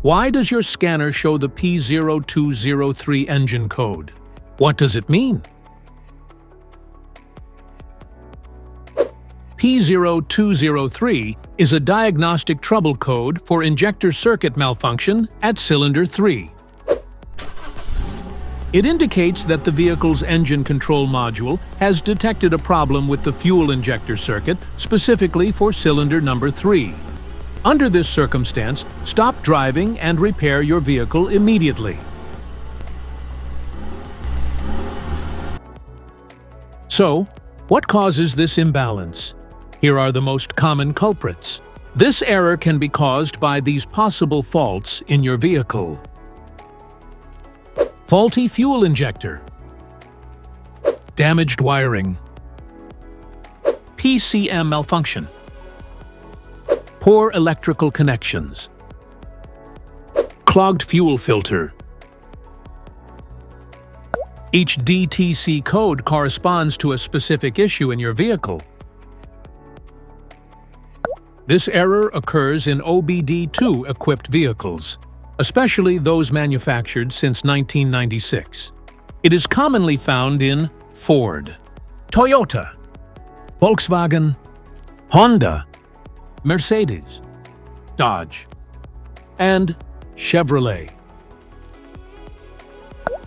Why does your scanner show the P0203 engine code? What does it mean? P0203 is a diagnostic trouble code for injector circuit malfunction at cylinder 3. It indicates that the vehicle's engine control module has detected a problem with the fuel injector circuit, specifically for cylinder number 3. Under this circumstance, stop driving and repair your vehicle immediately. So, what causes this imbalance? Here are the most common culprits. This error can be caused by these possible faults in your vehicle. Faulty fuel injector, damaged wiring, PCM malfunction, poor electrical connections, clogged fuel filter. Each DTC code corresponds to a specific issue in your vehicle. This error occurs in OBD2 equipped vehicles, especially those manufactured since 1996. It is commonly found in Ford, Toyota, Volkswagen, Honda, Mercedes, Dodge, and Chevrolet.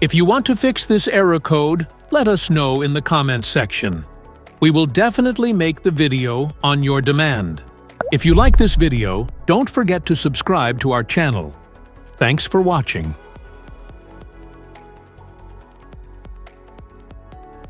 If you want to fix this error code, let us know in the comments section. We will definitely make the video on your demand. If you like this video, don't forget to subscribe to our channel. Thanks for watching.